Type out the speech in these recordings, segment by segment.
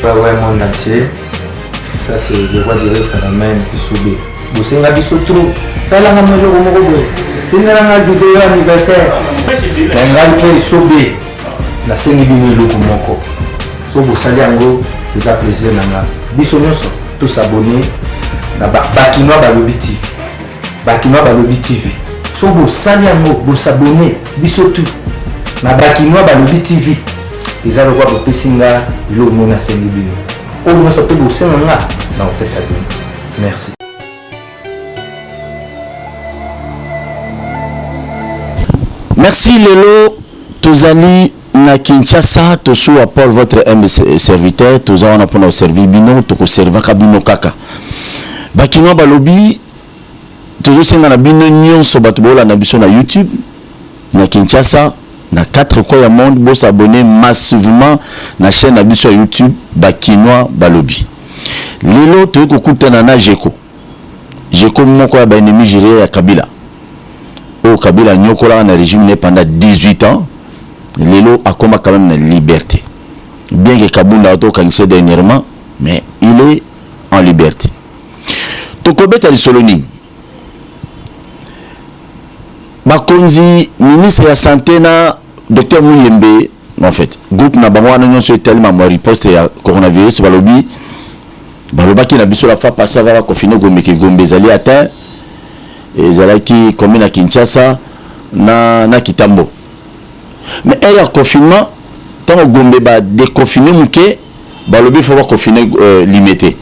Ouais, monde entier. Ça, c'est le roi du phénomène qui subit. Vous savez, la biso trop. Ça, là, on a le romo. Tu n'as pas de vidéo anniversaire. On a le pays subit. La scène est bien le comoko. So, vous savez, en gros, c'est un plaisir. Biso, nous sommes tous abonnés. Bakinois Balobi TV. Bakinois Balobi TV. So, vous savez, en gros, vous abonnez. Biso tout. Na Bakinois Balobi TV. Ils ont le droit de Pessinga, ils ont le monde à Saint-Libino. Au moins, ça peut bosser en là. Non, c'est ça. Merci. Merci Lelo, Tozali na Kinshasa, Tosu apport votre serviteur, Toza on a pour nos servir bino, Toko serva kabino kaka. Bakinois Balobi, Tozo senga na bino nyon so batubola na biso na YouTube, na Kinshasa. Na 4 coins du monde, vous s'abonnez massivement à la chaîne sur YouTube Bakinois Balobi. Lilo, tu écoutes na Jeko. Jeko moko ya ennemi géré ya Kabila. Au Kabila nyokola na régime pendant 18 ans. Lilo a comme quand même la liberté. Bien que Kabunda auto kangisé dernièrement, mais il est en liberté. Tokobeta Lisoloni. Bakonzi ministre de la santé na Docteur Mouyembe, en fait, groupe na bango na nyonso tellement mo riposte ya coronavirus balobi balobaki na biso la fois passée avant confiner gombe ke gombe zali atteint et zalaki commune à Kinshasa na Kitambo. Mais elle a confinement tant gombe ba déconfiné muke balobi faut pas confiner limité.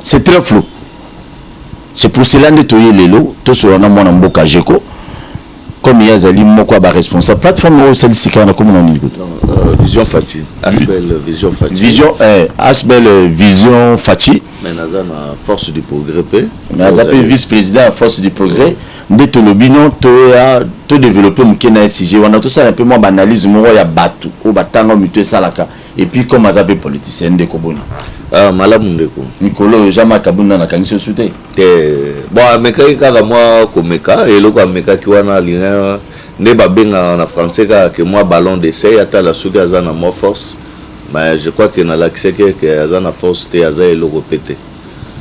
C'est très flou. C'est pour cela que toyé lelo to so na mona mboka jeko. Comme il y a Zali Moko ba responsable plateforme ou celle ci comme on dit Vision Fati Asbel Vision Fati Asbel Vision Fati mais naza na force du progrès mais azapé vice-président à force du progrès de to lobino to développer mukena SG on a tout ça un peu moins analyse mo ya batu o batanga muté salaka et puis comme azapé politicien de Koboni malamu ndeko Mikolo Jama Kabunda na kangiso soute bon ameka kaka moi komeka eloko ameka ki wana lina ne babenga na français que moi ballon d'essai ata la suka azana mo force mais je crois que na l'accès que azana force te aza eloko pété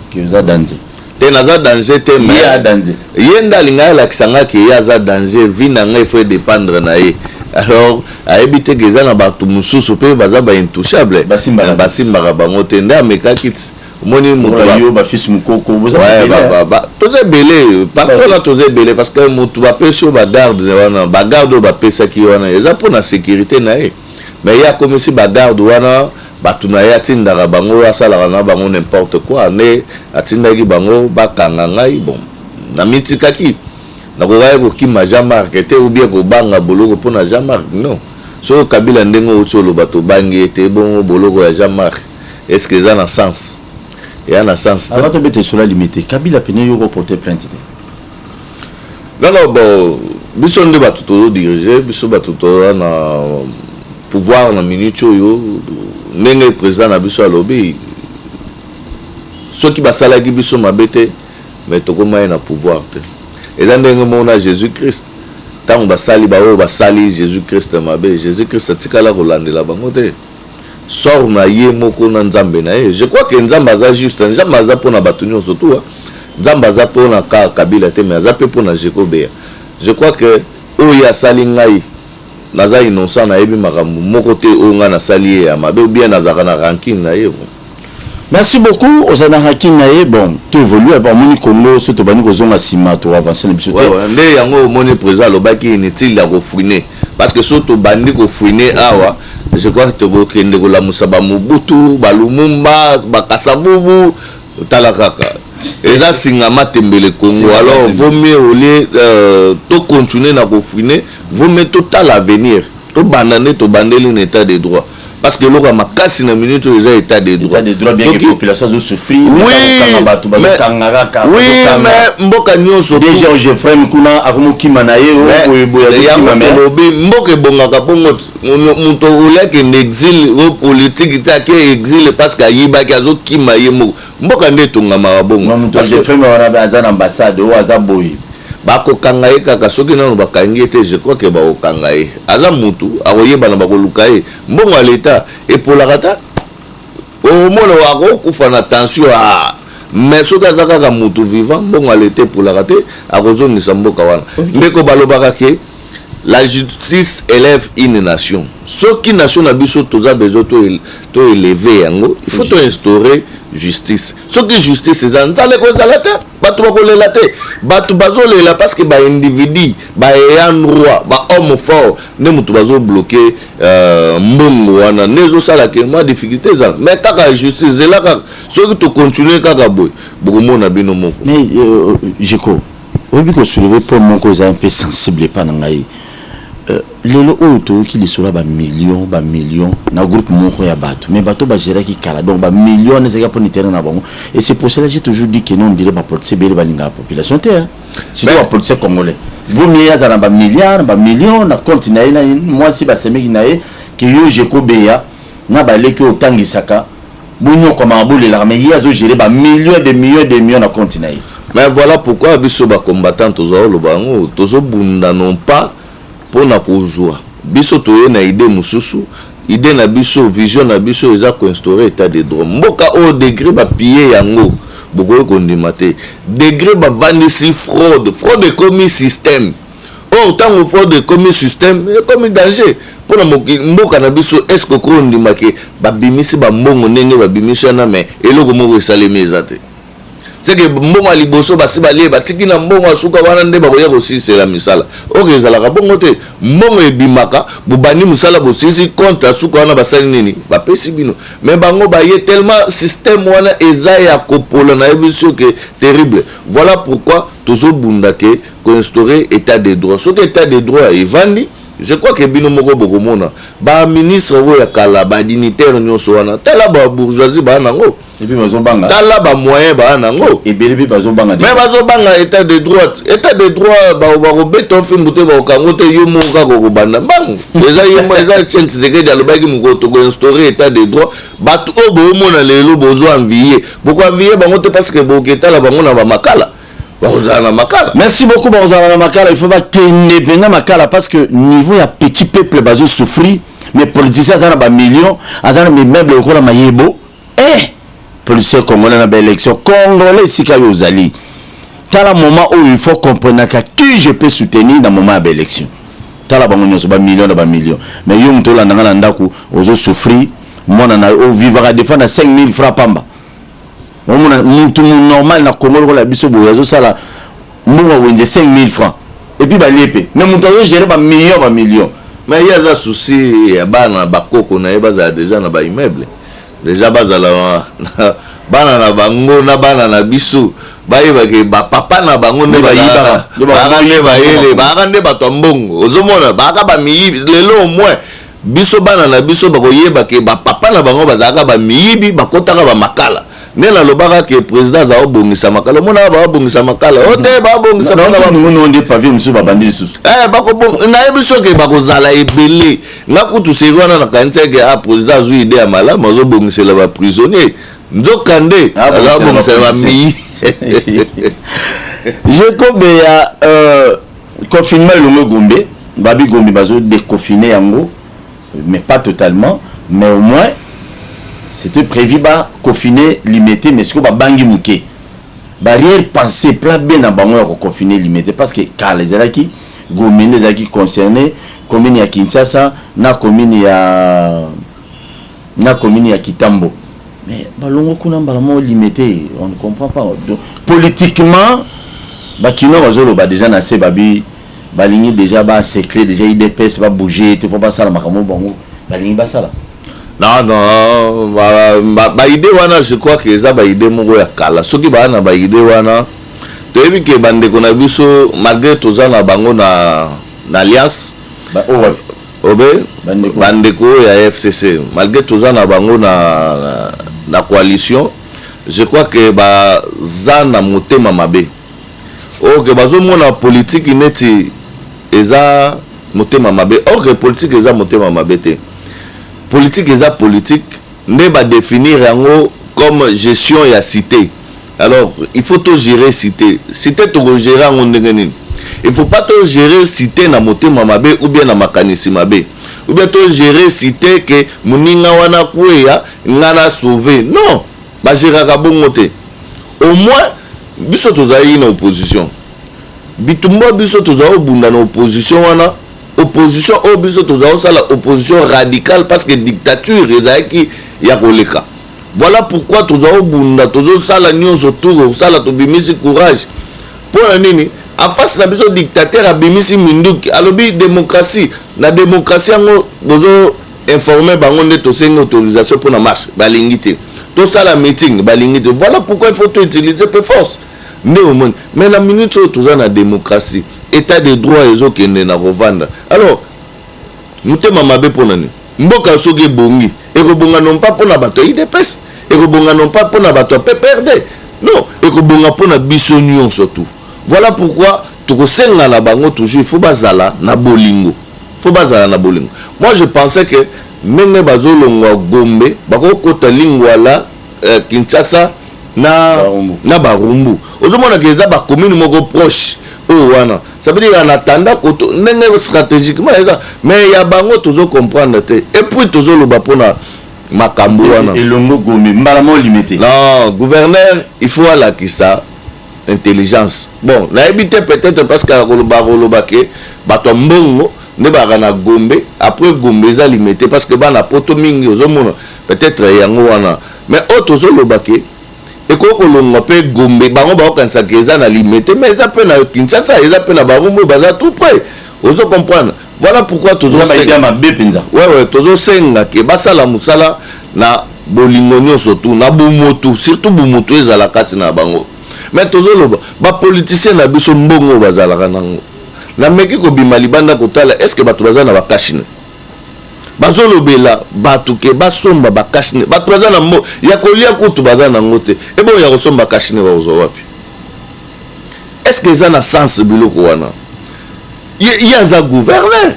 ki uza danger te naza danger te mais ya danger yenda linga l'accent que yaza danger vina ngai faut dépendre na ye. Alors, à éviter que les batu mususu pe baza ba intouchable basimba bango tende ameka kit moni mutu yo ba fils mukoko boza ba toze belé parfois là toze belé parce que mutu ba peso ba garde wana ba garde ba pesa ki wana eza pour la sécurité na ye mais ya comme si ba garde wana batu na ya tinda bango asala na bango n'importe quoi ne atinda ki bango ba kanga ngai bon na mitika ki na ko ki ma Jean-Marc était ou bien ko banga boloko pour na Jean-Marc non so Kabila ndengo otolo bato bangi était bon boloko ya Jean-Marc est-ce que ça na sens et en sens avant de mettre sur la limite Kabila pene yo porter plainte non bon biso nde bato to diriger biso bato to na pouvoir na minute yo ndenge président na biso alobi ceux qui basala ki biso mabete mais to koma na pouvoir te et dans le monde Jésus-Christ quand on basali basali Jésus-Christ mabe Jésus-Christ atikala kolandela bango te sort na ye moko na nzambe na ye je crois que nzambe aza juste nzambe aza pona batu nyonso to nzambe aza pona Kabila te mais aza pe pona Jekobea je crois que oya sali ngai naza innocent na yebi makambo moko te o nga na sali ya mabe ou bien nazaka na ranking na ye. Merci beaucoup aux Anahakinae. Bon, tu évolues. Bon, moni Congo, surtout bani kozonga sima, tu avancer les bisous. Ouais, ndé yango moni président lobaki inutile ya kofouiner parce que surtout bandi kofouiner awa, je crois que tu kende ko la musaba Mobutu, Balumumba, Bakasavubu, talakaka. Et ça singama tembele Congo. Alors vaut mieux au lieu to continuer na kofouiner, vaut mieux total avenir. To banane to bandeli en état de droit. Parce que l'on a cassé une minute aux états de droit. Des droits bien que la population a souffert. Oui, mais mboka nyonso déjà Geoffrey Mkuna akomoki manaye o boya mboka bongaka bongo muto oleke exil o politique ta ke exil parce que yiba ki azokima ye mboka nde tongama bongo. Parce que Geoffrey wana azana ambassade o azaboyi. Bako kangaye kaka soki nanu bakangi te je crois que ba okangaye aza mutu akoyeba na bakoluka ye mbongo leta et pour la rata au moins wako kufa na tension mais soki aza kaka mutu vivant mbongo alete pour la rater akozongisa mboka wana ndeko balobaka ke la justice élève une nation soki nation na biso toza besoin to élever yango il faut to instaurer justice soki justice eza nzale kozala te bato bakolela te bato bazolela parce que baindividu baeyan droit bahomme fort nde moto bazobloke mbongo wana nde ezosalaka mwa difficulté ezala mais kaka justice ezela kaka soki tocontinue kaka boye bokomona bino moko mais jeko oyebi kosoulever po moko eza un peu sensible epa na ngai lelo oyo toyoki lisolo ya bamillion na groupe moko ya bato mais bato bagéraki kala donc bamillion ezalaki mpona terrain na bango et c'est pour cela j'ai toujours dit que non on dirait bapoliticien bele balingaka population te surtout bapoliticien congolais vomi azala na bamillion na compte na ye na mwasi basemeki na ye ke yo jeko beya na baleki oyo otangisaka bonyokomaka bolelaka mais ye azogere bamillion de millions na compte na ye mais voilà pourquoi biso bacombattant tozoloba yango tozobunda non pas pona kozwa biso toye na idée mususu idée na biso vision na biso eza koinstaurer état de droit mboka au degré ba piller yango bokoye kondima te degré ba vanisi fraude comme système tango fraude comme système comme danger pona mboka na biso est-ce que kondima ke babimisi ba mbongo ndenge babimisi na mais eloko moko esalemi eza te c'est que mbongo aliboso basi balie batiki na mbongo asuka wana nde bakoya kosisela misala oke ezalaka bongo te mbongo ebimaka bubani misala bosisi compte asuka wana basali nini bapesi bino mais bango baye tellement système wana eza ya kopola na yebiso ke terrible voilà pourquoi tozobunda ke instaurer état de droit soki état de droit evandi je crois que bino moko bokomona ba ministre oyo ya kala ba dignitaire nyonso wana tala ba bourgeoisie ba nango et puis bazobanga tala ba moyen ba nango et belebi bazobanga mais bazobanga état de droit ba robeto fimbuté ba kango te yo moka ko banda bango eza tient sekedi alobaki mukoto ko instaurer état de droit bato o bo mona lelo bozo envier boko envier bango te parce que boketala bango na ba makala. Merci beaucoup Barzana Makala. Il faut pas que Makala parce que niveau ya petit peuple bazo souffrir mais politiciens ça na millions azana mes meubles au na mayebo policiers congolais na élection congolais sika yo zali tala moment où il faut comprendre que qui je peux soutenir dans moment de élection tala bango nyoso ba millions mais yo mto la ndanga ndako ozo souffrir mona na o vivra défendre 5000 francs pamba mutu normal na Congo la biso boyazo sala mbongo wenze 5000 francs et puis baliepe mais mutu azo gérer ba millions mais il y a ça souci ya bana bakoko na baza déjà na ba immeuble déjà bazala bana na bango na bana na biso bayeba ke ba papa na bango ne bayibaka ba ne bato mbongo ozomona baka ba miyibi lelo au moins biso bana na biso bakoyeba ke ba papa na bango bazaka ba miyibi bakotaka ba makala nela lobaka ke président za obongisa makala mona ba obongisa makala ote ba obongisa makala non ndi pavé musu ba bandi susu bakobong na yebiso ke bakozala ebele ngakutu serwana na kanteke président zu idée ya mala mazo bongisela ba prisonnier nzokande za bongisela ba mi Jacob ya confinement le Gombe babi Gombe bazo déconfiner yango mais pas totalement mais au moins c'était prévu ba confiner limité mais ce que ba bangi muke barrière pensée plat bien na bango ya confiner limité parce que car les alaki Gombe les alaki concernés commune ya Kinshasa na commune ya Kitambo mais balongo kuna balamo limité on ne comprend pas donc, politiquement bakino bazolo ba déjà na se babi balingi déjà ba séclé déjà IDPS va bouger te pas ça la makamo bango balingi ba sala. Non, ba idée wana je crois que ça ba idée moko ya kala soki ba na ba idée wana toyebi ke bande ko na biso malgré toza na bango na alliance ba obe bande ko ya FCC malgré toza na bango na coalition je crois que ba za na motema mabe que bazo mona politique neti eza motema mabe que politique eza motema mabe te politique eza politique ne ba définir yango comme gestion ya cité alors il faut tout gérer cité to gérer en ndenge nini il faut pas tout gérer cité na motema mabe ou bien na makanisi mabe ou bien tout gérer cité que muninga wana kuya ngana sauver non ba gérer ka bongo te au moins biso tozali na opposition bitumba biso tozali bunda na opposition wana opposition au biso tozali sala opposition radicale parce que dictature ezaki ya koleka voilà pourquoi tozali bunda tozo sala nyonso tour sala to bimisi courage pour nini en face na biso dictateur abimisi minduki alobi démocratie na démocratie ngo bozo informer bango nde to sengi autorisation pour na marche balingi te to sala meeting balingi te voilà pourquoi il faut to utiliser peu force nde au monde mais la minute où toza na démocratie état de droit ezokende na rovanda alors mutema mabe pour nani mboka soki bongi ekobonga non pas pour na bato IDPS ekobonga non pas pour na bato PPRD non ekobonga pour na biso nyon surtout. Voilà pourquoi tokosenga na bango toujours il faut bazala na bolingo. Faut bazala na bolingo. Moi je pensais que même bazolonga Gombe bako kota lingwa la Kinshasa na Barumbu. Ozomona que eza ba commune moko proche o wana. Ça veut dire en attendant koto ndenge stratégiquement eza mais ya bango tozo comprendre te et puis tozo loba pona makambo wana. Et longo Gombe mbalamo limité. Non, gouverneur, il faut à la kisa intelligence. Bon, na habité peut-être parce que Rolobake, bato mbongo ne barana Gombe, après Gombe za limité parce que bana poto mingi ozomona peut-être yango wana. Mais auto Rolobake et ko kolonga pe Gombe bango ba okansa keza na limité mais ça peut na Kinshasa, ça peut na Barumbu baza tout près. Ozo comprendre. Voilà pourquoi tozo senga ma bepenza. Ouais, tozo senga ke basala musala na bolingo nyonso tu na bumotu surtout bumotu ezala kati na bango. Mais tozoloba ba politicien na biso mbongo bazalaka nango na meki ko bima libanda kotala est-ce que bato bazana ba kashine bazolobela bato ke basomba ba kashine bato bazana mbo ya kolia kutu bazana ngote e bon ya kosomba kashine ba ozo wapi est-ce que ça na sens biloko wana ya za gouverneur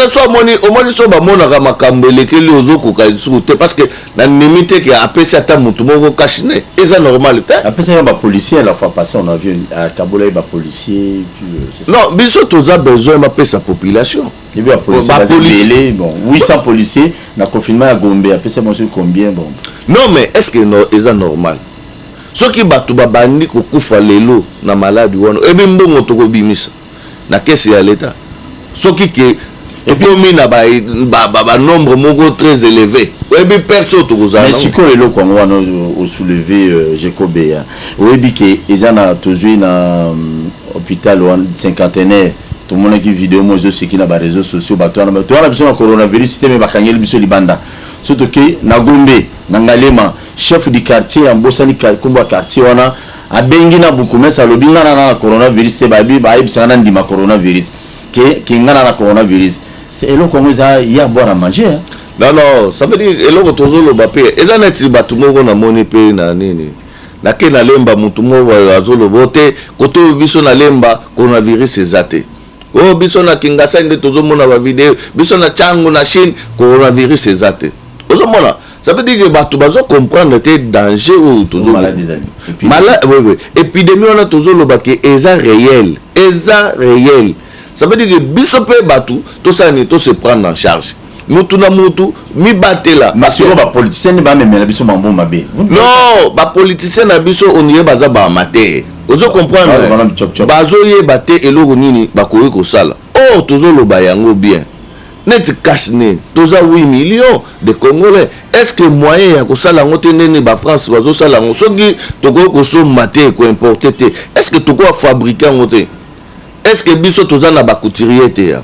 soit moni au moins so ba mona ka makambo lekeli ozoko ka discuter parce que na limite que apesa ta mutu moko kashine et ça normal te apesa ba policier la fois passée on a vu à Kabola ba policier puis non biso toza besoin ma pesa population et bien policier bon 800 policiers na confinement à Gombe apesa monsieur combien bon non mais est-ce que no eza normal ce qui batu babandi ko kufa lelo na maladi wono e bi mbongo to ko bimisa na caisse ya l'état ce qui que et puis on a ba nombre moko très élevé et puis personne tout ça mais si ko le Congo on soulever Jacobea oui bi que ezana toujours na hôpital cinquantenaire tout le monde qui vidéo moi je sais qui na ba réseaux sociaux ba toi na biso na coronavirus système ba kangeli biso libanda surtout que na Gombe na Ngalema chef du quartier ambosani kumba quartier wana abengi na bukumesa lobinga na coronavirus te ba ibisa na ndima coronavirus qui ngana na coronavirus c'est elo comme ça il y a boire à manger hein? Non ça veut dire elo tozolo bapé eza neti batu moko na moni pe na nini na ke na lemba mutu moko azolo voter koto biso na lemba coronavirus ezate oh biso na Kinshasa nde tozomona ba vidéo biso na Changu na Chine coronavirus ezate ozomona ça veut dire que batu bazo comprendre te danger ou toujours malade oui épidémie on a tozolo baké eza réel ça veut dire que biso pe batu to sani to se prendre en charge mutu na mutu mi batela masiro ba politicien ba memela biso mambo mabe non ba politicien na biso on y baza ba amateur ozo comprendre bazo ye baté eloko nini bakoyi ko sala oh tozolo ba yango bien net cash ne toza 8 millions de Congolais est-ce que moyen ya ko sala ngote nene ba France bazo sala ngo soki toko ko so maté ko importer te est-ce que toko fabriquer ngote est-ce que biso tozana ba couturier te ya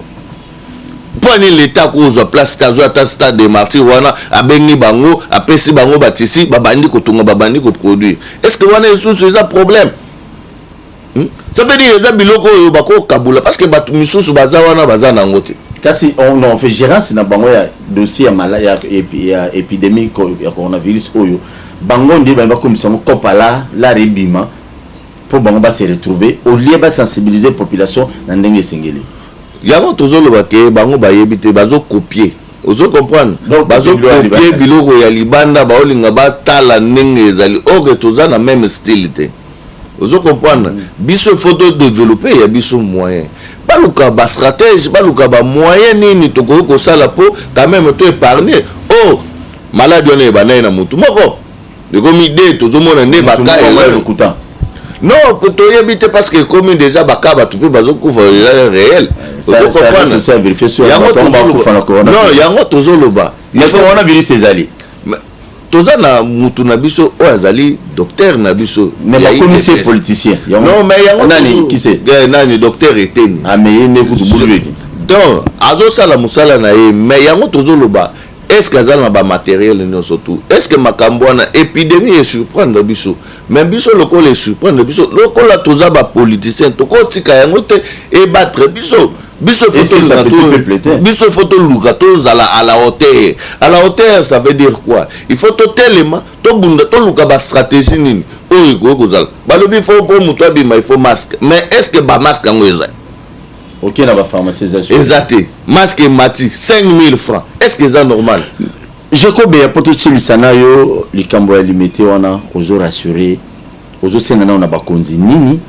poni l'état ko zo place kazo ata stade de martyr wana abengi bango apesi bango batisi babandi ko tonga babandi ko produire est-ce que wana esusu eza problème ça veut dire eza biloko yo bako kabula parce que batu misusu baza wana baza na ngote kasi on fait gérance na bango ya dossier ya malaya ya épidémie ya coronavirus oyo bango ndi ba komisa ngo kopala la rebima pour bango ba se retrouver au lieu ba sensibiliser population na ndenge sengeli yango tozolo bake bango ba yebite bazo copier ozo comprendre bazo copier biloko ya libanda ba olinga ba tala ndenge ezali oke tozana même style te Vous comprenez? Biso faut développer, il y a biso moyen. Baluka ba stratège, baluka ba moyen ni toko ko sala po quand même to épargner. Oh, malade on est banaye na mutu moko. De comme idée to zo mona ne baka et le coutant. Non, to yebite parce que comme déjà baka ba tout peut bazo couvre réel. Vous comprenez? Ça vérifier sur la non, il y a un autre zoloba. Il faut on a viré ses alliés. Toza na mutu na biso o azali docteur na biso mais la commissaire politicien non mais yango nani qui c'est nani docteur eteni ah mais ne kutu bulu donc azo sala musala na ye mais yango tozo loba est-ce que azala na ba matériel non surtout est-ce que makambo na épidémie est surprendre biso mais biso loko les surprendre biso loko la toza ba politicien to ko tika yango te e battre biso biso photo lugato zala à la hauteur. À la hauteur, ça veut dire quoi? Il faut tout tellement, tout bunda, tout luga stratégie nini. Oh, go zal. Balobi faut pour mutwa bima il faut masque. Mais est-ce que ba masque ngo eza? OK na ba pharmacie ça. Exact. Masque mati 5000 francs. Est-ce que c'est normal? Jacob ya poto silisana yo likambo ya limité wana ozo rassurer. Ozo senana on a ba konzi nini?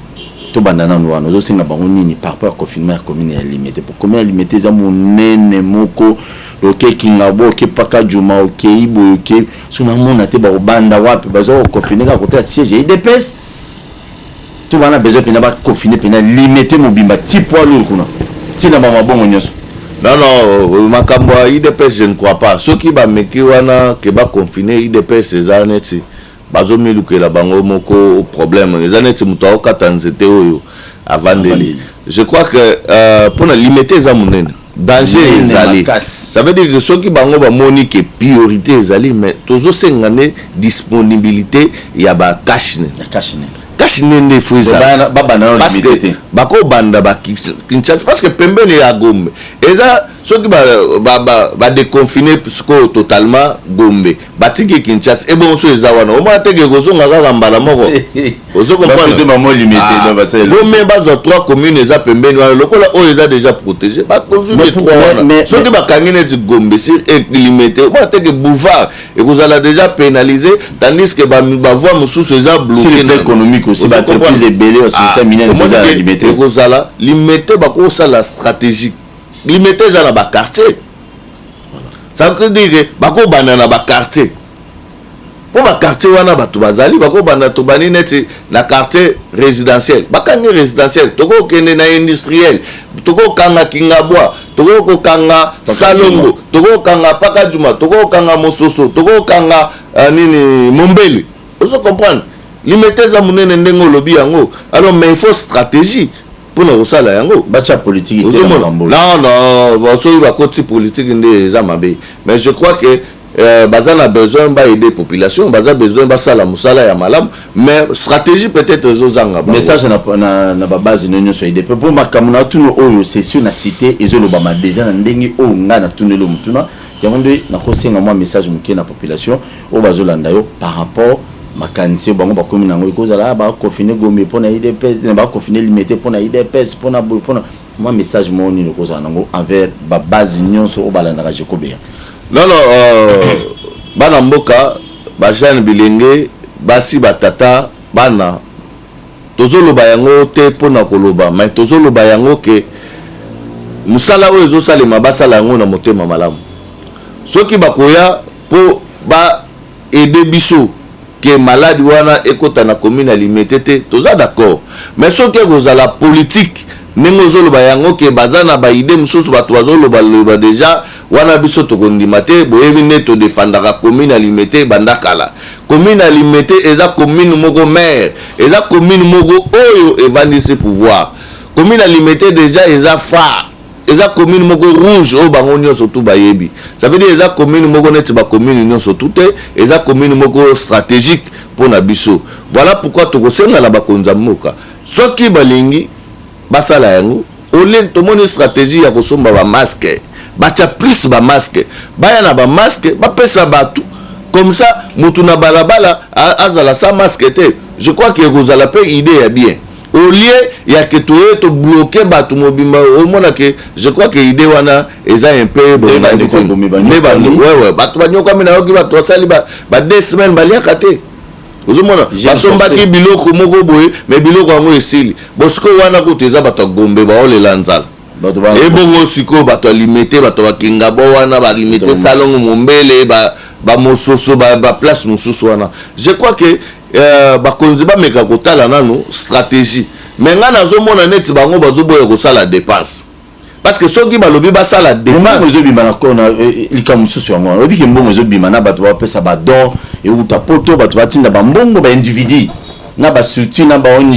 To bandana no no zo bango nini par rapport au confinement commune limité pour combien limité za monene moko loke kingabo ke paka juma OK ibo OK suna mona te ba banda wapi bazo confiner ka côté siège IDPS to bana besoin pena ba confiner pena limité mobimba ti poids lourd kuna ti na mama bongo nyoso non makambo IDPS je ne crois pas ceux qui ba meki wana ke ba confiner IDPS za neti bazomi lukela bango moko problème les années muto ka tanzete oyo avandeli je crois que pour limiter za munene danger ezali ça veut dire que ceux qui bango ba moni que priorité ezali mais tozo sengane disponibilité ya ba cash nende fuiza parce que bako banda ba Kinshasa parce que pembele ya Gombe eza ceux qui ba déconfiner totalement Gombe batiki Kinshasa et bon so eza wana o ma teke kozonga kaka mbala moko ozo comprendre maman limité dans basel Gombe bazo 3 communes eza pembele wana lokola o eza déjà protégé ba konzume 3 wana ceux qui ba kangine ti Gombe sur limité o ma teke boulevard et kozala déjà pénalisé tandis que ba voie mususu eza bloqué dans l'économique aussi ba entreprise belé aussi terminé eza limité kozala limité ba ko sala stratégique limité za na ba quartier ça veut dire que bako bana na ba quartier pour ba quartier wana batu bazali bako bana to bani neti na quartier résidentiel bakangi résidentiel toko kende na industriel toko kanga Kingabwa toko kanga Salongo toko kanga Pakajuma toko kanga Mososo toko kanga nini Mombele vous comprenez limité za munene ndengo lobi yango alors mais il faut stratégie pour nous sala yango bacha politique non so ba côté politique ndé za mabe mais je crois que bazana besoin ba aider population baza besoin ba sala musala ya malam mais stratégie peut-être zozanga message na ba base nyo so aider pour makamuna tuno oyo session na cité ezolo ba ma déjà na ndenge o nga na tunelo mutuna yango na kosenga moi message muke na population o bazolanda yo par rapport makanisi bango ba commune ngo ikozala ba confiner Gombe pona IDPS ba confiner limité pona IDPS pona moi message mo ni kozala ngo envers ba base nyonso o balanda ka Jekobea non bana mboka ba jeune bilenge basi batata bana tozoloba yango te pona koloba mais tozoloba yango ke musala oyo ezosalema basala yango na motema malamu soki bakoya po ba aider biso que malade wana ekota na commune limité te toza d'accord mais ce que vous la politique nengo zoloba yango ke bazana ba idée mususu bato bazoloba loba déjà wana biso to kondima te boyebi neto defendaka commune limité bandakala commune limité eza commune moko maire eza commune moko oyo evandisi pouvoir commune limité déjà eza phare eza commune moko rouge o bango nyonso tout bayebi ça veut dire eza commune moko neti ba commune nyonso tout eza commune moko stratégique pour na biso voilà pourquoi tokosenga na bakonza moka soki balingi basala yango ole tomoni stratégie ya kosomba ba masque bacha plus ba masque baya na ba masque bapesa batu comme ça mutu na balabala azala sa masque te je crois que kozala pe idée ya bien au lieu ya que to bloquer batu mobimba au mona que je crois que idée wana eza un peu bon ouais batu banyoka mina yoki batu sali ba 2 semaines balia kate ozomona basombaki biloko moko boye mais biloko yango esili bosiko wana kote eza bato gombe baolela nzala ebongo siko bato alimete bato bakinga bo wana balimete salongo mombele bamososo baplace mosusu wana je crois que bakonzi bameka kotala nano stratégie mais nga nazomona neti bango bazoboya kosala dépense parce que soki balobi basala dépense ezobima na kona likambo mosusu yango oyebi ke mbongo ezobima na bato bapesa badon euta poto bato batinda bambongo baindividu na bastructure na baong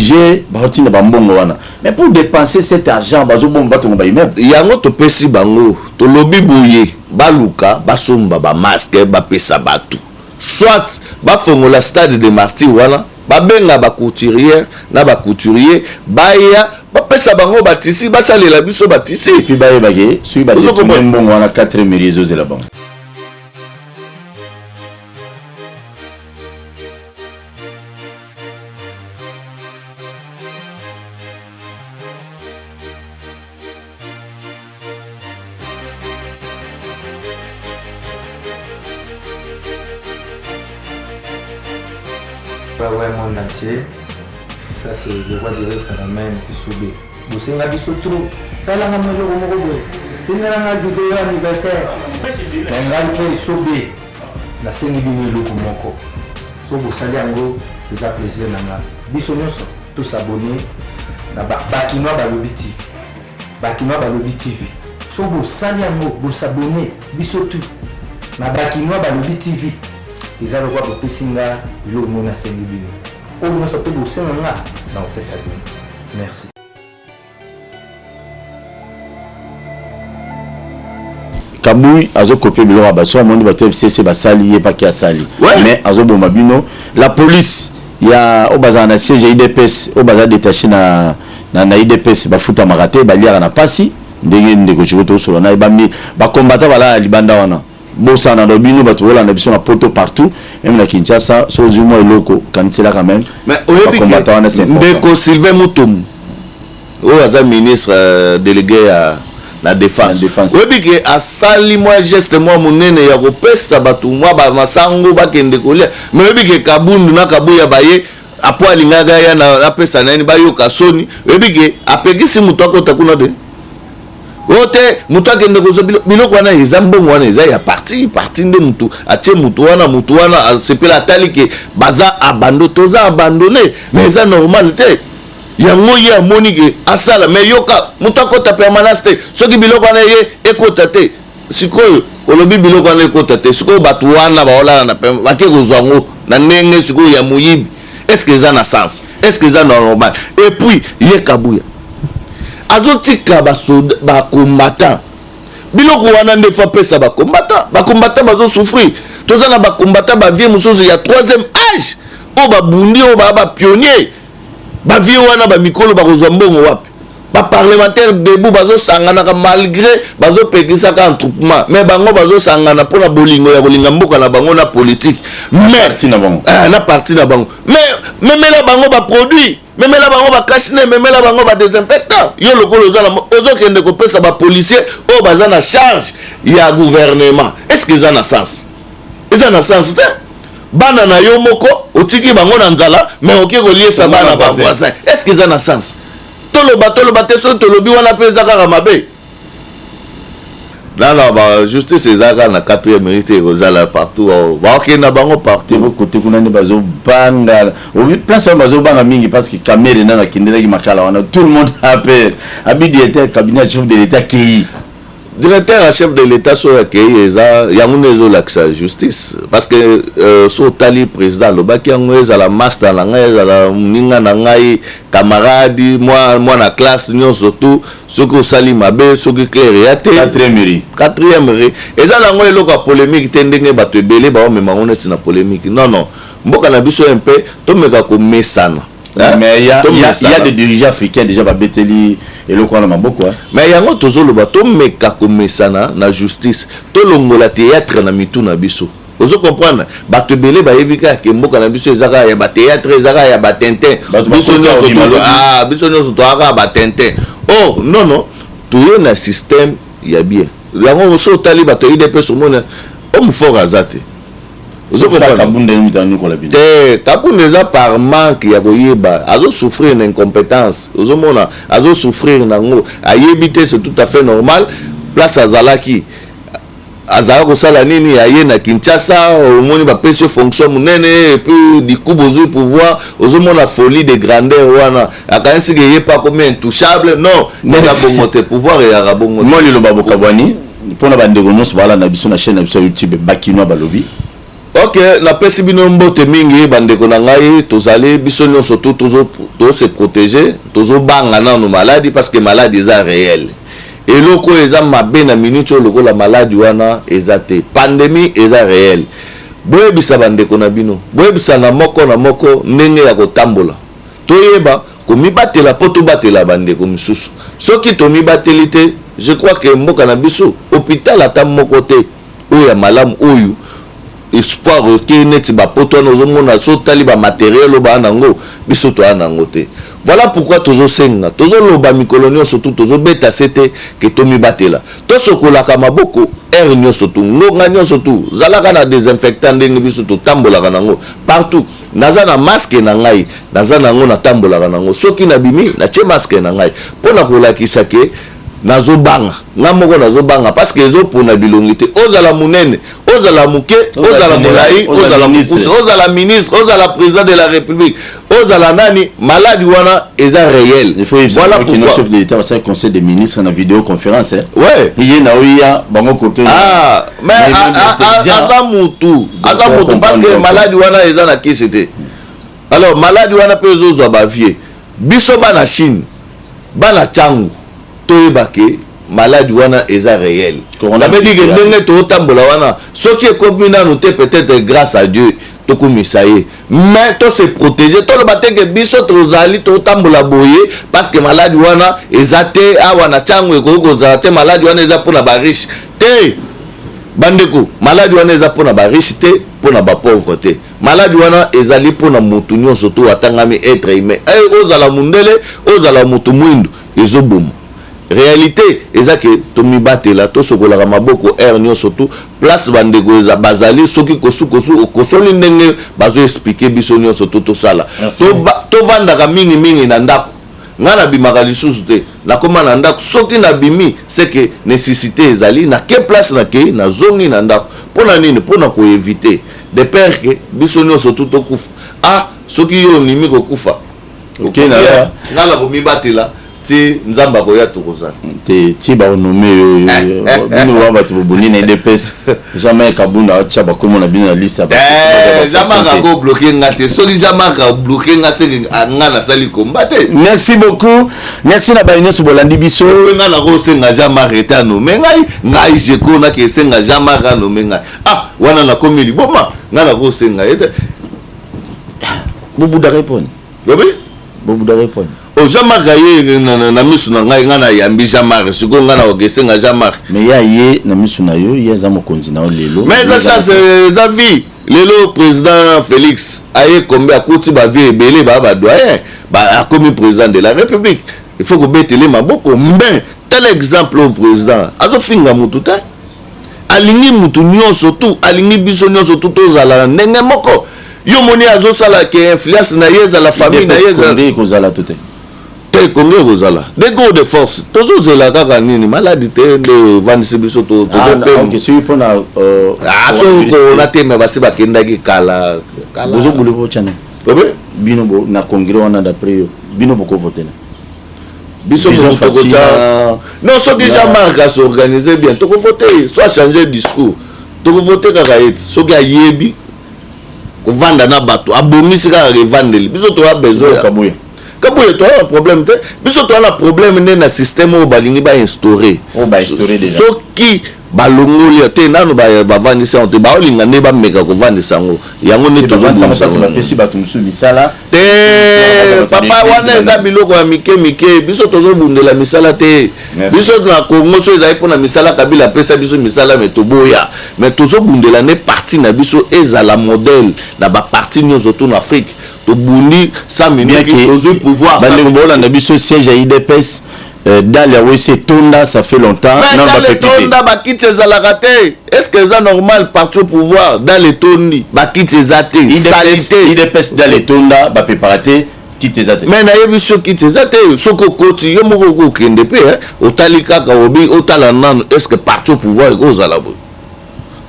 baotinda bambongo wana mais pour dépenser cet argent bazobomba batongo baimmeuble yango topesi bango tolobi boye baluka basomba bamasque bapesa bato soit bafongola stade de martyr wana babenga bacouturière na bacouturier baya bapesa bango batisi basalela biso batisi puis bayebake soki badetune mbongo wana 4 mairie ezozela bango Ouais, monde entier. Ça, c'est le roi du phénomène qui subit. Vous savez, la biso trop. Ça, là, on a le romo. Tu n'as pas de vidéo anniversaire. On a le subit. La scène est venue le comoko. So, vous savez, en gros, c'est un plaisir. Biso, tous s'abonner. Bakinois Balobi TV. Bakinois Balobi TV. So, vous savez, en gros, vous s'abonner. Biso tout. Bakinois Balobi TV. Ils ont le droit de passer là, ils ont le droit de passer là. Merci. Kaboui azo copier biloko abaso amondi bato FCC basali ye paki asali mais azo bomba bino la police ya obaza na siège IDPS obaza détaché na IDPS bafuta marate baliara na pasi ndenge ndeko chikoto solo na bami ba combattant bala libanda wana bossa na dobino bato wala na biso na poto partout même na Kinshasa so zumo eloko kansela quand même mais oyebi combattant wana c'est ndeko Sylvain Mutombo oza ministre délégué à la défense oyebi ke asali moi geste moi monene ya kopesa bato moi ba masango bakende kolia mais oyebi ke kabundu na kabuya baye apo alingaga ya na pesa nani bayoka soni oyebi ke apekisi mutu akota kuna de ote mutu akende kozo biloko wana eza mbongo wana eza ya parti nde mutu atie mutu wana asepela atali ke baza abandonné mais eza normal te yango ye amoni ke asala mais yoka mutu akota permanence te soki biloko wana ye ekota te sikoyo olobi biloko wana ekota te sikoyo bato wana baolala na bake kozwa yango na ndenge sikoyo ya moyibi est-ce que eza na sens est-ce que eza normal et puis ye kabuya azotika bakombatant biloko wana nde fa pesa bakombatant bazosouffrir toza na bakombatant bavie mosusu ya 3e âge oyo babundi oyo baa bapionnier bavie wana bamikolo bakozwa mbongo wapi baparlementaire debout bazosanganaka malgré bazopekisaka entroupement mais bango bazosangana mpona bolingo ya kolinga mboka na bango na politique na parti na bango mais memela bango baproduit memela bango bakashine memela bango badesinfectant yo lokolo ozokende kopesa bapolicier oyo baza na charge ya gouvernement est-ce que eza na sens te bana na yo moko otiki bango na nzala mais oke koliesa bana bavoisin est-ce que eza na sens toloba te so tolobi wana mpe eza kaka mabe nana bajustice eza kaka na 4e mérite ekozala partout baokenda bango partout kote kuna nde bazobanga place wana bazobanga mingi parce que camere nana akendelaki makala wana tout le monde appelle abi directeur cabinet chef de l'état kei directeur à chef de l'état so akei eza yango nde ezolakisa justice parce que so otali président alobaki yango ezala master na ngai ezala moninga na ngai camarade mwana classe nyonso tu soki osali mabe soki claire ya te 4e mairie eza nango eloko ya polémique te ndenge bato ebele baomema ngo neti na polémique non mboka na biso mpe tomeka komesana mais il y a des dirigeants africains déjà babeteli eloko wana maboko mais yango tozoloba tomeka komesana na justice tolongola théâtre na mitu na biso ozo comprendre bato ebele bayebi kaka ke mboka na biso ezaka ya bathéâtre ezaka ya batintin biso nyonso toaka batintin non toye na système ya bien yango so otali bato idps omona homme fort aza te Kabunda eza par manque ya koyeba azo souffrir na incompétence ozomona azo souffrir nango ayebi te c'est tout à fait normal place azalaki azala kosala nini aye na Kinshasa omoni bapesi fonction munene et puis du coup bozui pouvoir ozomona folie de grandeur wana akanisi ke ye pas comme intouchable non neza bongote pouvoir ya rabongote moi le baboka bwani pona bandeko nyonso bala na biso na chaîne na biso YouTube bakino balobi. Ok, na pesi bino mbote mingi bandeko na ngai tozali biso nyonso tozo se protéger tozo banga nanu maladie parce que maladie eza réelle et loko eza mabe na minute loko la maladie wana eza te pandémie eza réelle boyebisa bandeko na bino boyebisa na moko ndenge ya kotambola toyeba komibatela po tobatela bandeko misusu soki tomibateli te je crois que mboka na biso hôpital ata moko te oyo ya malamu oyo espoir ke neti bapoto wana ozomona so tali bamatériel oyo baa nango biso toya nango te. Voilà pourquoi tozosenga tozoloba mikolo nyonso tu tozobeta sete ke tomibatela tosokolaka maboko air nyonso tu ngonga nyonso tu zalaka na désinfectant ndenge biso totambolaka nango partout naza na masque na ngai naza nango natambolaka nango soki nabimi natie masque na ngai mpona kolakisa ke nazobanga nga moko nazobanga parce que ezopona bilongi te ozala munene ozala muke ozala molai ozala mokuse ozala ministre ozala président de la république ozala nani maladie wana eza réel. Voilà pourquoi le chef de l'état va faire conseil des ministres na vidéoconférence ouais il y na oya bango côté mais aza mutu parce que maladie wana eza na kisi te alors maladie wana pe ezozwa bavie biso bana Chine bana changu toyebake maladie wana eza réel ça veut dire que ndenge totambola wana soki ekomi nanu te peut-être grâce à Dieu tokomisa ye mais to se protéger toloba te ke biso tozali totambola boye parce que maladie wana eza te awa na changu ekoki kozala te maladie wana eza mpona bariche te bandeko maladie wana eza mpona bariche te mpona bapauvre te maladie wana ezali mpona motu nyonso to atangami être humain ozala mundele ozala motu mwindu ezoboma réalité eza ke tomibatela tosokolaka maboko air nyonso tu place bandeko eza bazali soki kosoli ndenge bazoexplike biso nyonso tu tosala tovandaka mingi na ndako nga nabimaka lisusu te nakoma na ndako soki nabimi seke nécessité ezali na ke place nakei nazongi na ndako mpona nini mpona koevite de père ke biso nyonso tu tokufa soki yo onimi kokufa nga na komibatela ti nzamba koya tokozana ti baonome bino wa bato boboni na EDPS jamais kabunda atia bakomo na bino na liste jamais kako bloquer nga te soki jamais ka bloquer nga se nga na sali komba te. Merci beaucoup, merci na baino so bolandi biso nga na ko senga jamais arrêter à nommer ngai je kona ke senga jamais ka nommer ngai wana na komi liboma nga na ko senga ete bobu da répondre bobu da répondre Jean-Marc aye na misu na ngai nga na yambi Jean-Marc siko nga na ogesenga Jean-Marc mais ya ye na misu na yo ya za mokonzi na lelo mais ça ça vie lelo président Félix aye combien akuti ba vie ebele ba doyen ba comme président de la République il faut que betele maboko mben tel exemple au président azo finga mutu ta alingi mutu nyonso tu alingi biso nyonso tu tozala ndenge moko yo moni azo sala ke influence na yeza la famille na yeza kozala tout te konge kozala des go de force tozozela kaka nini maladie te nde vandisi biso to donc si pona so na teme basi bakendaki kala bozo bulu bo chane bino bo na congrès wana d'après yo bino boko voter biso non so déjà marque se organiser bien to voter soit changer discours to voter kaka et so ga yebi ko vanda na bato abomisi kaka revandeli biso to a besoin kaboye to un problème te biso to na problème ne na système au balingi ba instaurer déjà soki balongoli te nanu ba vandisa on te ba olinga ne ba meka ko vandisa ngo yango ne to vandisa ça pesi ba tumsu misala te papa wana eza biloko ya mike biso tozo bundela misala te biso na Congo so ezali pona misala Kabila pesa biso misala mais to boya mais tozo bundela ne parti na biso ezala modèle na ba parti nyonso to na Afrique to bundi 100 minutes tozo pouvoir bande bola na biso siège à IDPS dans les WC Tonda ça fait longtemps. Mais non, dans les Tonda bakit ces alagaté. Est-ce que c'est normal partout au pouvoir dans les Tondi bakit ces athées salité. Il dépêche dans les Tonda ba préparate quitte ces athées. Mais na yebi so quitte ces athées soko koti yo moko ko kende pe otalika ka obi otalana est-ce que partout au pouvoir go zalabo.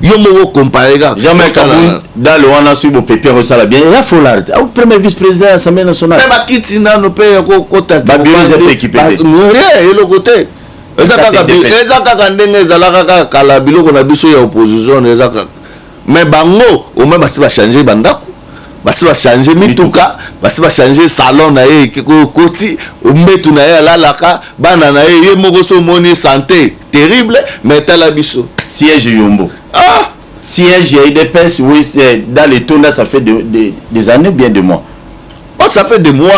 Yo moko comparer ga jamais Kaboun dans le wana sur pépère ça la bien. Il a faut l'arrêter. Au premier vice-président de l'Assemblée nationale. Mais bakit na no pe ko kota ba bien équipé. Et le côté ezaka ndenge ezalaka kala biloko na biso ya opposition ezaka mais bango au même basi ba changer bandako basi ba changer mituka basi ba changer salon na ye koti mbetu na ye alalaka bana na ye moko so moni santé terrible mais tala biso siège Yombo siège et des pinces oui dans les Tonda ça fait des années bien de mois. Oh, ça fait des mois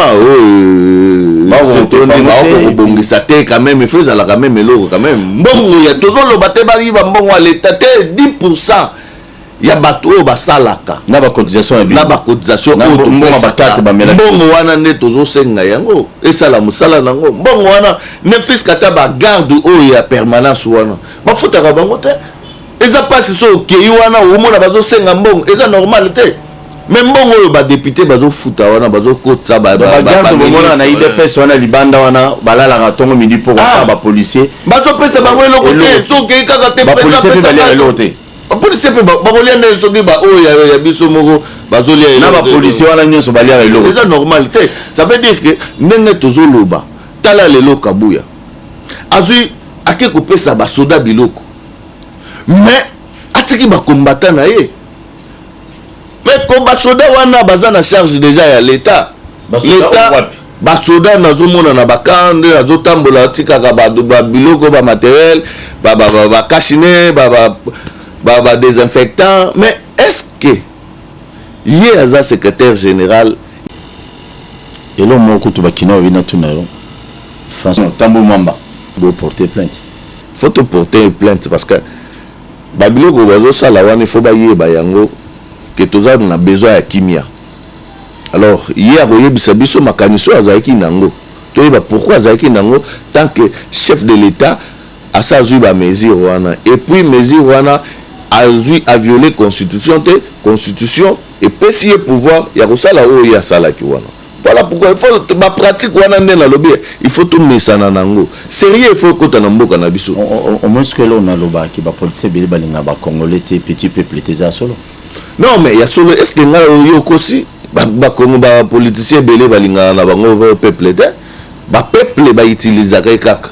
ça quand même il faut ça quand même quand même bon il y a toujours le bateau bari ba mbongo à l'état 10% il y a bateau ba salaka na ba cotisation mbongo wana ne toujours senga yango et ça la musala nango mbongo wana ne fiskata ba garde o ya permanence wana ba futaka bango te eza passe so ke wana o mona bazo senga mbongo eza normal te. Même bon ba député bazo futa wana bazo kotsa ba mona na IDPS wana libanda wana balala ratongo midi pour ba policier bazo pesa bango eloko te so ke kaka te ba policier pe balé eloko te ba policier pe ba kolia nde so ba o ya biso moko bazo lia na ba policier wana nyoso balia eloko c'est normal te ça veut dire que ndenge tozo loba tala lelo kabuya azui ake ko pesa ba soda biloko mais atiki ba combattant na ye. Mais comme basoda wana baza na charge déjà ya l'état basoda nazomona na bakande azotambola tikaka ba biloko ba matériel ba kachine ba désinfectant mais est-ce que yé aza secrétaire général et l'homme moko to bakina bina tunayo François Tambo Mamba doit porter plainte. Faut te porter plainte parce que ba biloko bazo sala wana il faut ba yé ba yango que tous on a besoin de kimia. Alors hier on a biso makaniso azaki nango. Toyeba pourquoi azaki nango tant que chef de l'État a sa ba mesure wana et puis mesure wana a violé constitution et pesi pouvoir ya kosala o ya sala ki wana. Voilà pourquoi il faut ma pratique wana ndé na lobby il faut tout mesana nango. Sérieux il faut kota na mboka na biso. Au moins que là on a loba ki ba policier beli balinga ba congolais petit peuple teza solo. Non mais il y a solo est-ce que nga yo kosi ba politicien belé balinga na bango peuple te ba peuple ba utiliser kaka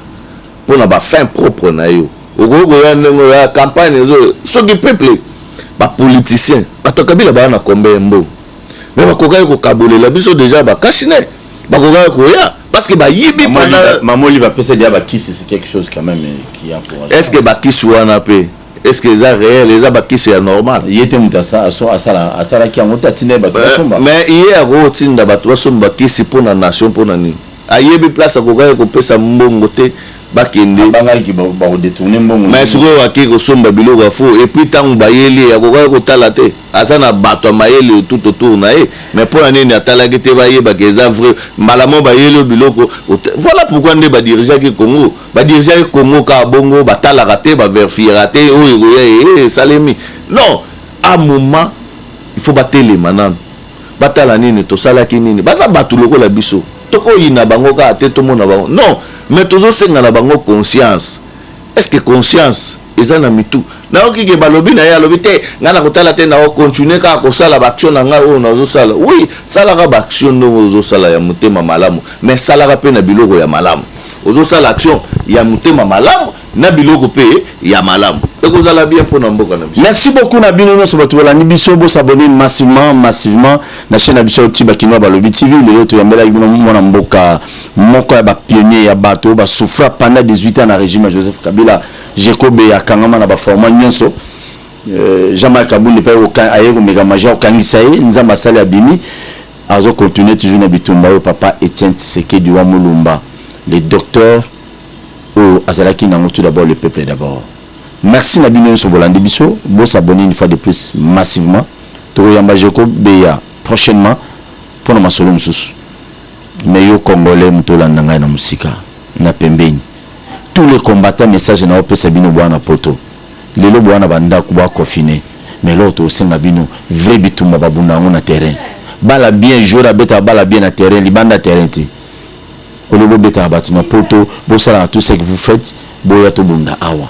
pour na ba fin propre na yo ogogo ya ndengo ya campagne so du peuple ba politicien batokabila ba na kombe mbo mais ba kokai ko kabolela biso déjà ba kashine ba kokai ko ya parce que ba yibi pana mamoli va penser déjà ba kiss c'est quelque chose quand même qui a pour est-ce que ba kiss wana pe est-ce que ça réel les abaki c'est normal il était mutasa asala qui a monté tine ba somba mais hier go tinda ba to somba qui c'est pour la nation pour nani ayebi place ko ga ko pesa mbongo te bakende banga ki ba détourner mbongo mais siko aki ko somba biloko fo et puis tant ba yeli ya ko ga ko tala te asana bato mayeli tout autour na e mais pour nani ni atala ki te ba yeba ke za vrai malamo ba yeli biloko voilà pourquoi ne ba diriger ki Congo ba diriger Congo ka bongo ba tala raté ba vérifier raté o salemi non à moment il faut battre les manan batala nini to sala ki nini ba sa batu loko la biso toko yina bango ka te to mona bango non mais toujours senga na bango conscience est-ce que conscience ezana mitu na oki ke balobi na ya lobi te ngana kotala te na o continuer ka ko sala ba action na nga o na zo sala oui sala ka ba action no zo sala ya mutema malamu mais sala ka pe na biloko ya malamu ozo sala action ya mutema malamu na biloko pe ya malamu ekozala bien pour mboka na biso. Merci beaucoup na bino no sobato la ni biso bo s'abonner massivement na chaîne na biso Tiba Kinoa Balobi TV le to yambela bino mona mboka moko ya ba pionnier ya bato ba souffra pendant 18 ans na régime Joseph Kabila Jacob ya kangama na ba format nyonso Jean-Marc Kabunda pe aucun ayeko mega major kangisa ye nzamba sala ya bimi azo continuer toujours na bitumba yo papa Etienne Tshisekedi wa Mulumba les docteurs au azalaki nango tout d'abord le peuple d'abord. Merci Nabino Sobolandi Biso. Bon s'abonner une fois de plus massivement. Toyamba Jeko Beya prochainement pour nos solo mususu. Mais yo Congolais mutolanda ngai na musika. na pembeni. Tous les combattants message na opesa bino bwana poto. Lelo bwana banda kuba confiné. Mais l'autre aussi na bino vrai bitumba babunda na terrain. Bala bien jouer à beta bala bien na terrain, libanda terrain ti. Olobo beta batu na poto, bo sala tout ce que vous faites, boya to bunda awa.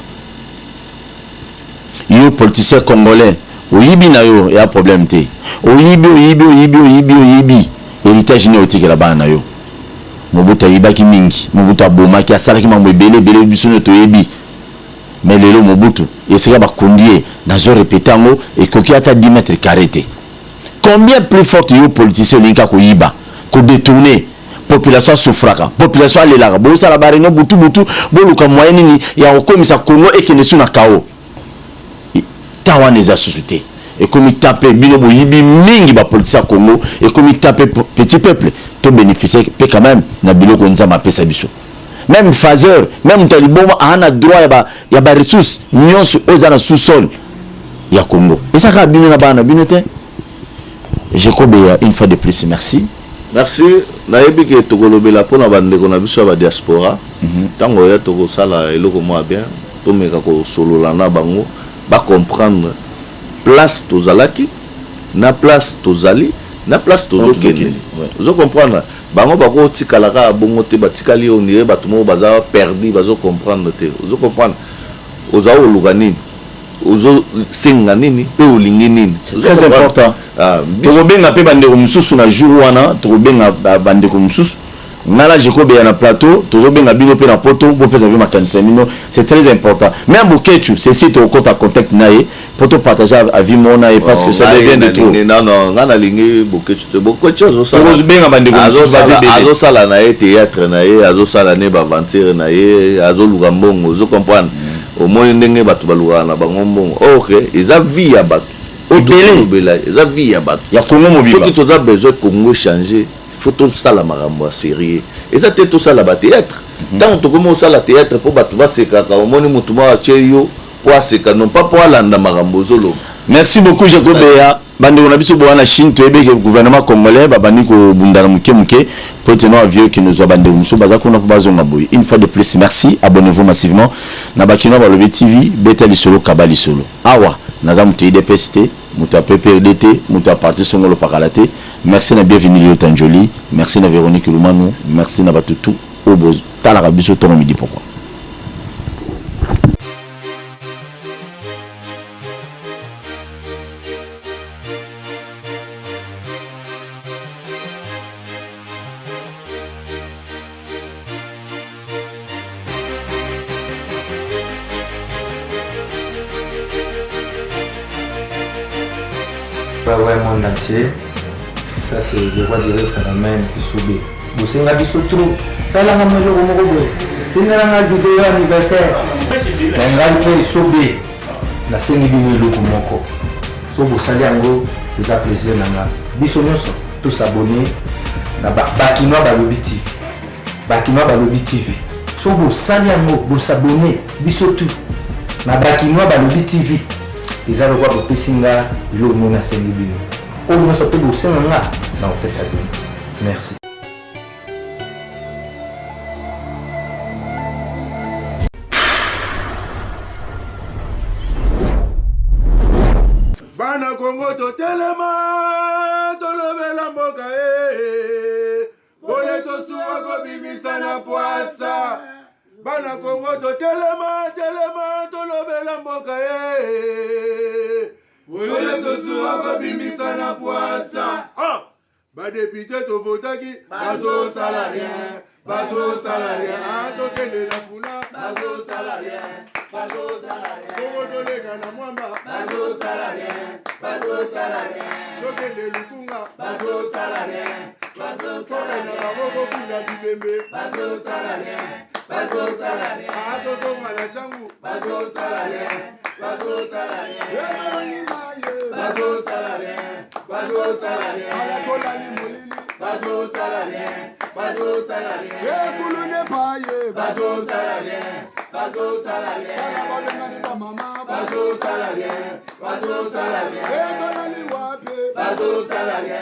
Yo politicien congolais, oyibi na yo ya problème te. Oyibi. Héritage néotique la bana yo. Mobuta yibaki mingi, Mobuta bomaki asalaki mambo ebele biso to yebi. Mais lelo Mobutu, esika ba kondie na zo répéter ngo et koki ata 10 mètres carrés. Combien plus fort yo politicien linka ko yiba, ko détourner population souffraka, population alelaka, bo sala barino butu boluka moyen ni ya okomisa Congo et que ne suna kao. Tawa neza société. Et comme il tape bino boyibi mingi ba politicien Congo et comme il tape petit peuple to bénéficier peut quand même na biloko nzama pesa biso. Même Fazer, même Taliboma a droit ya ba ressources nyonso ozana sous-sol ya Congo. Et ça ka bino na bana bino te. Jacob une fois de plus merci. Merci. Nayebi ke tokolobela pona bande ko na biso ba diaspora. Tango ya toko sala eloko mo bien, to meka ko solola na bango ba comprendre place tozalaki na place tozali na place tozokende. Vous comprendre bango bako tikalaka bongo te batikali on dirait batumo baza perdu bazo comprendre te. Vous comprendre oza oluka nini ozo senga nini pe olingi nini. Très important. Tokobenga pe bandeko mususu na jour wana tokobenga bandeko mususu nala Jacob ya na plateau tozobenga bino pe na poto bo pesa bi makanisa mino. C'est très important. Même Bokechu c'est si to compte contact nae pour partager avis mona et parce que ça devient de trop. Non ngana lingi Bokechu zo sala tokobenga bandeko mususu azo sala na théâtre nae azo sala ne ba aventure nae azo luka mbongo zo comprendre au moins ndenge batu baluka na bango mbongo. OK eza vie ya batu obele eza vie ya batu ya Congo mobile. Faut que tu as besoin de Congo changer. Faut tout ça la marambo sérieux. Et ça tout ça la théâtre. Tant que commence ça la théâtre pour battre va se kaka au moni mutuma cheyo pour se non pas pour landa marambo zolo. Merci beaucoup Jacob Beya. Bande on a biso boana Chine to ebe que gouvernement congolais babani ko bundana muke pour tenir vieux qui nous a bandé muso bazako na bazonga boy. Une fois de plus merci, abonnez-vous massivement na bakino ba lobi TV betali solo kabali solo. Awa naza muto IDPST muto PPRDT muto parti songolo pakalate. Merci na bienvenue au Tanjoli, merci na Véronique Lumanu, merci na batutu oboz talaka biso to midi pourquoi. Ouais, monde entier. Ça c'est le roi du phénomène qui subit. Vous savez la biso trop. Ça là on me le remonte. Tenez la vidéo anniversaire. Ngal pe subit. La sengi bini loko moko. So vous savez ngo ça plaisir nanga. Biso nyonso tous s'abonner na Bakinois Balobi TV. Bakinois Balobi TV. So vous savez ngo vous s'abonner biso tout. Na Bakinois Balobi TV. Les gens voient le pessinga et l'eau non à Saint-Libino. Au moins, ça peut vous faire un gars dans le Tessa. Merci. Bana Congo to telema to lobela mboka bole to suwa ko bimisa na poasa. Bana Congo to telema to lobela mboka bole to suwa ko bimisa na poasa. Ba député to votaki bazo salarié to kende na funa bazo salarié Congo to lega na mwamba bazo salarié to kende lukunga bazo salarié na baboko pila bibembe bazo salarié to tonga na changu bazo salarié ala kolali molili bazo salarié kulune paye bazo salarié ala balengani ba mama bazo salarié kolali wape bazo salarié